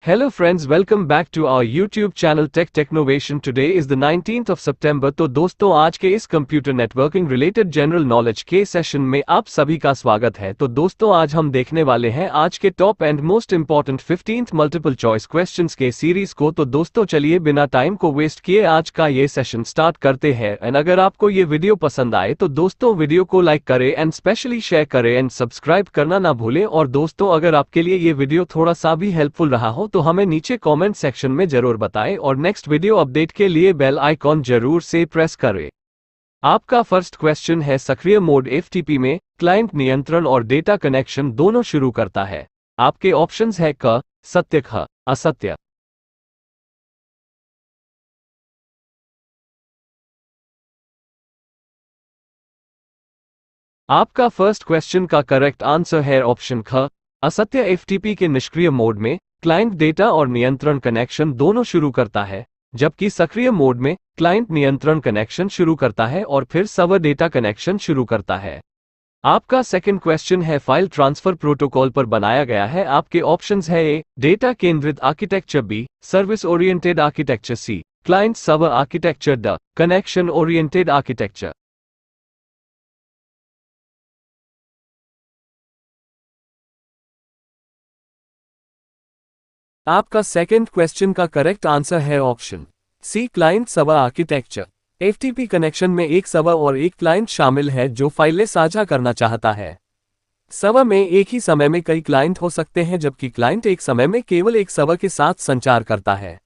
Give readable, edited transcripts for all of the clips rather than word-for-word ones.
Hello friends, welcome back to our YouTube channel Tech Technovation. Today is the 19th of September। तो दोस्तों आज के इस computer networking related general knowledge के session में आप सभी का स्वागत है। तो दोस्तों आज हम देखने वाले हैं आज के top and most important 15th multiple choice questions के सीरीज को। तो दोस्तों चलिए बिना टाइम को वेस्ट किए आज का ये सेशन स्टार्ट करते हैं। एंड अगर आपको ये वीडियो पसंद आए तो दोस्तों वीडियो को लाइक करें एंड स्पेशली शेयर करें एंड सब्सक्राइब करना ना भूलें। और दोस्तों अगर आपके लिए ये वीडियो थोड़ा सा भी हेल्पफुल रहा हो तो हमें नीचे कमेंट सेक्शन में जरूर बताएं और नेक्स्ट वीडियो अपडेट के लिए बेल आइकॉन जरूर से प्रेस करें। आपका फर्स्ट क्वेश्चन है, सक्रिय मोड एफटीपी में क्लाइंट नियंत्रण और डेटा कनेक्शन दोनों शुरू करता है। आपके ऑप्शंस है क सत्य, ख असत्य। आपका फर्स्ट क्वेश्चन का करेक्ट आंसर है ऑप्शन ख असत्य। एफटीपी के निष्क्रिय मोड में क्लाइंट डेटा और नियंत्रण कनेक्शन दोनों शुरू करता है, जबकि सक्रिय मोड में क्लाइंट नियंत्रण कनेक्शन शुरू करता है और फिर सर्वर डेटा कनेक्शन शुरू करता है। आपका सेकंड क्वेश्चन है, फाइल ट्रांसफर प्रोटोकॉल पर बनाया गया है। आपके ऑप्शंस है ए डेटा केंद्रित architecture, B service oriented architecture, C client server architecture, D connection oriented architecture. आपका सेकंड क्वेश्चन का करेक्ट आंसर है option C client server architecture. FTP connection में एक सर्वर और एक क्लाइंट शामिल है जो फाइलें साझा करना चाहता है। सर्वर में एक ही समय में कई क्लाइंट हो सकते हैं, जबकि क्लाइंट एक समय में केवल एक सर्वर के साथ संचार करता है।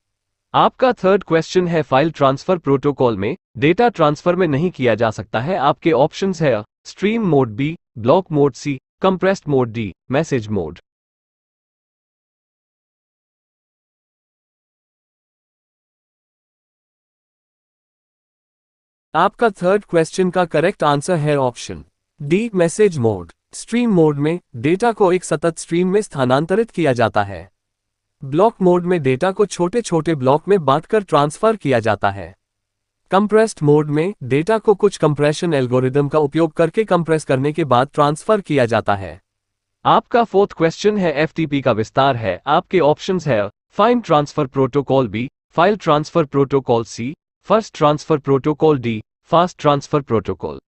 आपका थर्ड क्वेश्चन है, फाइल ट्रांसफर प्रोटोकॉल में डेटा ट्रांसफर में नहीं किया जा सकता है। आपके ऑप्शंस है stream mode, B block mode, C compressed mode, D message mode. आपका थर्ड क्वेश्चन का करेक्ट आंसर है option D message mode. Stream mode में डेटा को एक सतत स्ट्रीम में स्थानांतरित किया जाता है। ब्लॉक मोड में डेटा को छोटे छोटे ब्लॉक में बांटकर ट्रांसफर किया जाता है। कंप्रेस्ड मोड में डेटा को कुछ कंप्रेशन एल्गोरिदम का उपयोग करके कंप्रेस करने के बाद ट्रांसफर किया जाता है। आपका फोर्थ क्वेश्चन है, एफटीपी का विस्तार है। आपके ऑप्शंस है fine transfer protocol, B file transfer protocol, C first transfer protocol, D fast transfer protocol.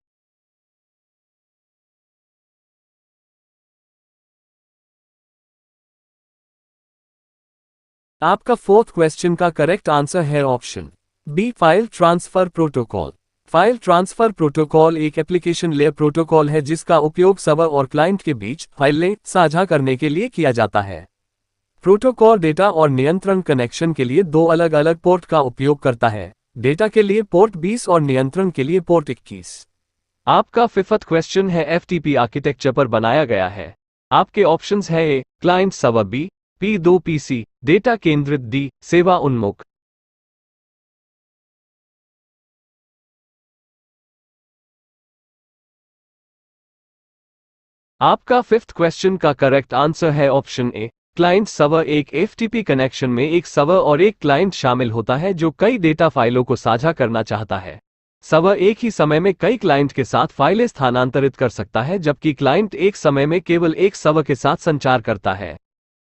आपका फोर्थ क्वेश्चन का करेक्ट आंसर है option B file transfer protocol. File transfer protocol एक एप्लीकेशन लेयर प्रोटोकॉल है जिसका उपयोग server और client के बीच फाइलें साझा करने के लिए किया जाता है। प्रोटोकॉल डेटा और नियंत्रण कनेक्शन के लिए दो अलग अलग पोर्ट का उपयोग करता है, डेटा के लिए पोर्ट 20 और नियंत्रण के लिए पोर्ट 21। आपका फिफ्थ क्वेश्चन है, एफटीपी आर्किटेक्चर पर बनाया गया है। आपके ऑप्शंस है A client server, B P2 PC data केंद्रित, डी सेवा उन्मुख। आपका फिफ्थ क्वेश्चन का करेक्ट आंसर है ऑप्शन ए क्लाइंट सर्वर। एक एफटीपी कनेक्शन में एक सर्वर और एक क्लाइंट शामिल होता है जो कई डेटा फाइलों को साझा करना चाहता है। सर्वर एक ही समय में कई क्लाइंट के साथ फाइलें स्थानांतरित कर सकता है, जबकि क्लाइंट एक समय में केवल एक सर्वर के साथ संचार करता है।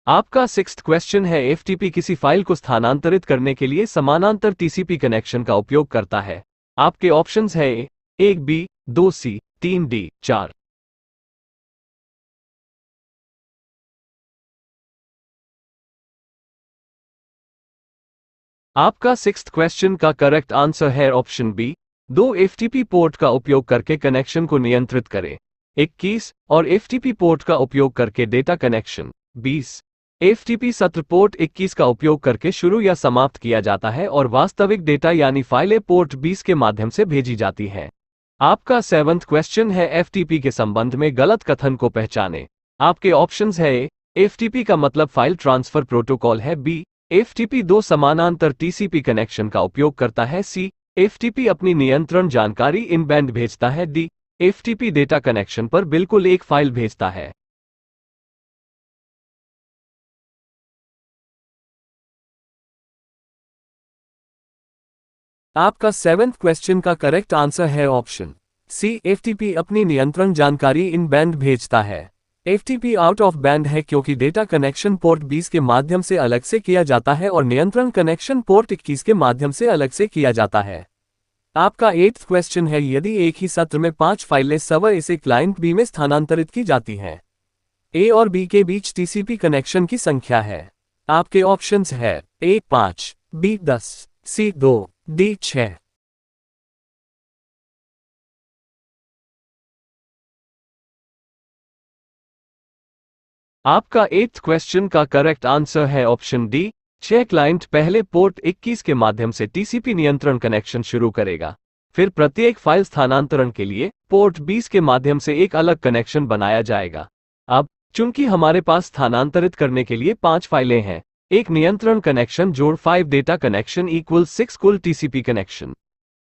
आपका सिक्स्थ क्वेश्चन है, एफटीपी किसी फाइल को स्थानांतरित करने के लिए समानांतर टीसीपी कनेक्शन का उपयोग करता है। आपके ऑप्शंस है ए 1 बी 2 सी 3 डी 4। आपका सिक्स्थ क्वेश्चन का करेक्ट आंसर है ऑप्शन बी 2 एफटीपी पोर्ट का उपयोग करके कनेक्शन को नियंत्रित करें। 21 और एफटीपी पोर्ट का उपयोग करके डेटा कनेक्शन 20। एफटीपी सत्र पोर्ट 21 का उपयोग करके शुरू या समाप्त किया जाता है और वास्तविक डेटा यानी फाइलें पोर्ट 20 के माध्यम से भेजी जाती हैं। आपका सेवंथ क्वेश्चन है, एफटीपी के संबंध में गलत कथन को पहचानें। आपके ऑप्शंस है ए एफटीपी का मतलब फाइल ट्रांसफर प्रोटोकॉल है, बी एफटीपी 2 समानांतर टीसीपी कनेक्शन का उपयोग करता है, सी एफटीपी अपनी नियंत्रण जानकारी इनबैंड भेजता है, डी एफटीपी डेटा कनेक्शन पर बिल्कुल एक फाइल भेजता है। आपका सेवेंथ क्वेश्चन का करेक्ट आंसर है ऑप्शन सी एफटीपी अपनी नियंत्रण जानकारी इन बैंड भेजता है। FTP आउट ऑफ बैंड है क्योंकि डेटा कनेक्शन पोर्ट 20 के माध्यम से अलग से किया जाता है और नियंत्रण कनेक्शन पोर्ट 21 के माध्यम से अलग से किया जाता है। आपका 8th क्वेश्चन है, यदि एक ही सत्र में 5 फाइलें सर्वर ए से क्लाइंट बी में स्थानांतरित की जाती हैं, ए और बी के बीच टीसीपी कनेक्शन की संख्या है। आपके ऑप्शंस है ए 5, बी 10, सी 2, डी 6। आपका 8th क्वेश्चन का करेक्ट आंसर है ऑप्शन डी 6। क्लाइंट पहले पोर्ट 21 के माध्यम से टीसीपी नियंत्रण कनेक्शन शुरू करेगा, फिर प्रत्येक फाइल स्थानांतरण के लिए पोर्ट 20 के माध्यम से एक अलग कनेक्शन बनाया जाएगा। अब चूंकि हमारे पास स्थानांतरित करने के लिए 5 फाइलें हैं, एक नियंत्रण कनेक्शन जोड़ 5 डेटा कनेक्शन इक्वल 6 कुल टीसीपी कनेक्शन।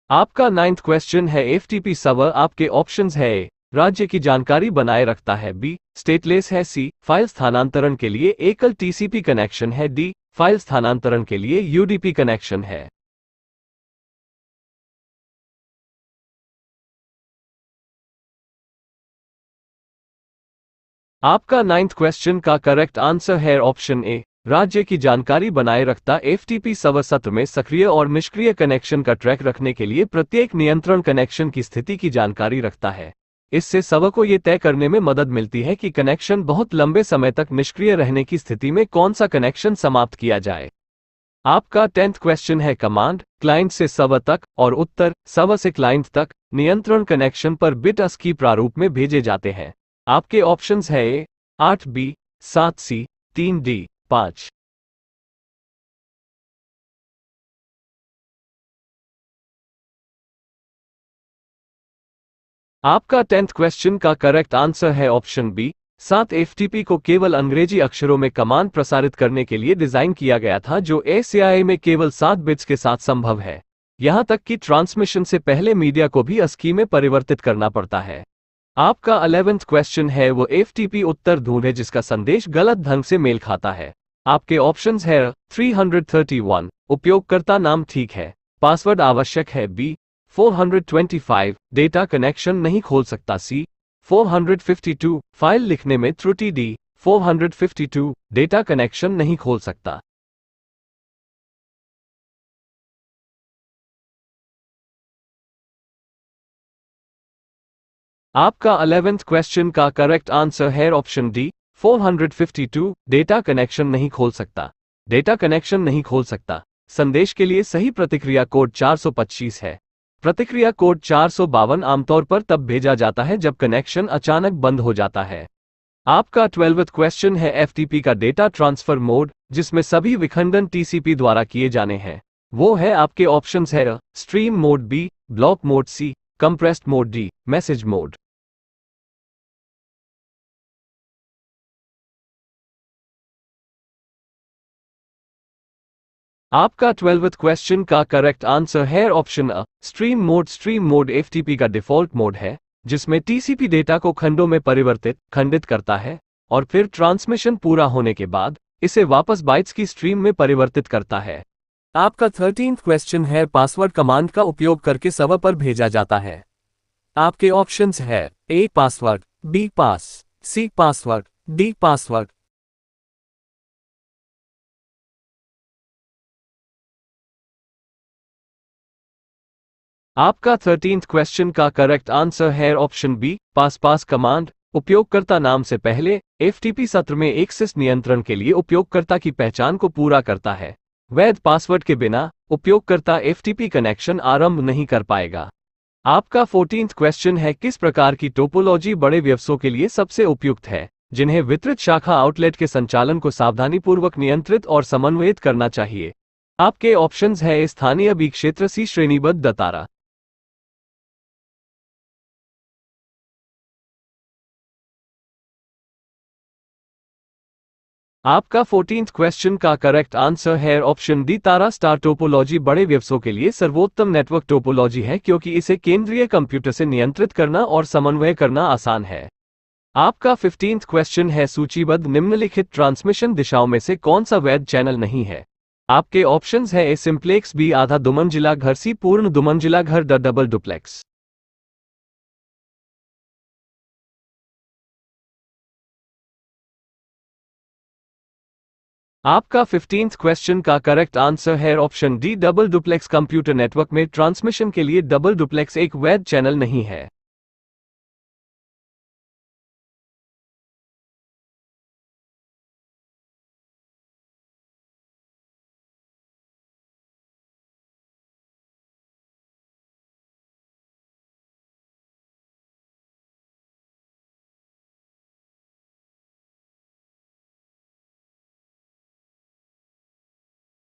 आपका 9th क्वेश्चन है, एफटीपी सर्वर आपके ऑप्शंस है ए राज्य की जानकारी बनाए रखता है, बी स्टेटलेस है, सी फाइल स्थानांतरण के लिए एकल टीसीपी कनेक्शन है, डी फाइल स्थानांतरण के लिए यूडीपी कनेक्शन है। आपका 9th क्वेश्चन का करेक्ट आंसर है ऑप्शन ए राज्य की जानकारी बनाए रखता एफटीपी सर्वर सत्र में सक्रिय और निष्क्रिय कनेक्शन का ट्रैक रखने के लिए प्रत्येक नियंत्रण कनेक्शन की स्थिति की जानकारी रखता है। इससे सर्वर को यह तय करने में मदद मिलती है कि कनेक्शन बहुत लंबे समय तक निष्क्रिय रहने की स्थिति में कौन सा कनेक्शन समाप्त किया जाए। आपका 10th क्वेश्चन है, कमांड क्लाइंट से सर्वर तक और उत्तर सर्वर से क्लाइंट तक नियंत्रण कनेक्शन पर बिट ASCII प्रारूप में भेजे जाते हैं। आपके ऑप्शंस है ए 8, बी 7, सी 3, डी 5। आपका 10th क्वेश्चन का करेक्ट आंसर है ऑप्शन बी 7। एफटीपी को केवल अंग्रेजी अक्षरों में कमांड प्रसारित करने के लिए डिजाइन किया गया था, जो ASCII में केवल 7 बिट्स के साथ संभव है। यहां तक कि ट्रांसमिशन से पहले मीडिया को भी ASCII में परिवर्तित करना पड़ता है। आपका 11th क्वेश्चन है, वो एफटीपी उत्तर ढूंढे जिसका संदेश गलत ढंग से मेल खाता है। आपके ऑप्शंस है 331 उपयोगकर्ता नाम ठीक है, पासवर्ड आवश्यक है, बी 425 डेटा कनेक्शन नहीं खोल सकता, सी 452 फाइल लिखने में त्रुटि, डी 452 डेटा कनेक्शन नहीं खोल सकता। आपका 11th क्वेश्चन का करेक्ट आंसर है ऑप्शन डी 452 डेटा कनेक्शन नहीं खोल सकता। डेटा कनेक्शन नहीं खोल सकता संदेश के लिए सही प्रतिक्रिया कोड 425 है। प्रतिक्रिया कोड 452 आमतौर पर तब भेजा जाता है जब कनेक्शन अचानक बंद हो जाता है। आपका 12th क्वेश्चन है, एफटीपी का डेटा ट्रांसफर मोड जिसमें सभी विखंडन टीसीपी द्वारा किए जाने हैं, वो है। आपके ऑप्शंस है stream mode, B block mode, C compressed mode, D message mode. आपका 12th क्वेश्चन का करेक्ट आंसर है option A stream mode. Stream mode FTP का डिफॉल्ट मोड है जिसमें टीसीपी डेटा को खंडों में खंडित करता है और फिर ट्रांसमिशन पूरा होने के बाद इसे वापस बाइट्स की स्ट्रीम में परिवर्तित करता है। आपका 13th क्वेश्चन है, पासवर्ड कमांड का उपयोग करके सर्वर पर भेजा जाता है। आपके ऑप्शंस है A password, B pass, C password, D password. आपका 13th क्वेश्चन का करेक्ट आंसर है option B pass. Pass command उपयोगकर्ता नाम से पहले एफटीपी सत्र में एक्सेस नियंत्रण के लिए उपयोगकर्ता की पहचान को पूरा करता है। वैध पासवर्ड के बिना उपयोगकर्ता एफटीपी कनेक्शन आरंभ नहीं कर पाएगा। आपका 14th क्वेश्चन है, किस प्रकार की टोपोलॉजी बड़े व्यवसायों के लिए सबसे उपयुक्त है, जिन्हें वितरित शाखा आउटलेट के संचालन को सावधानीपूर्वक नियंत्रित और समन्वयित करना चाहिए। आपके ऑप्शंस है स्थानीय बी क्षेत्र, सी श्रेणीबद्ध तारा। आपका 14th क्वेश्चन का करेक्ट आंसर है ऑप्शन डी तारा स्टार टोपोलॉजी बड़े व्यवसायों के लिए सर्वोत्तम नेटवर्क टोपोलॉजी है क्योंकि इसे केंद्रीय कंप्यूटर से नियंत्रित करना और समन्वय करना आसान है। आपका 15th क्वेश्चन है, सूचीबद्ध निम्नलिखित ट्रांसमिशन दिशाओं में से कौन सा वैध चैनल नहीं है। आपके ऑप्शंस है ए सिंप्लेक्स, बी आधा दुमंजिला घर, सी पूर्ण दुमंजिला घर, ड डबल डुप्लेक्स। आपका 15th क्वेश्चन का करेक्ट आंसर है option D, double duplex. Computer network में ट्रांसमिशन के लिए डबल डुप्लेक्स एक वैध चैनल नहीं है।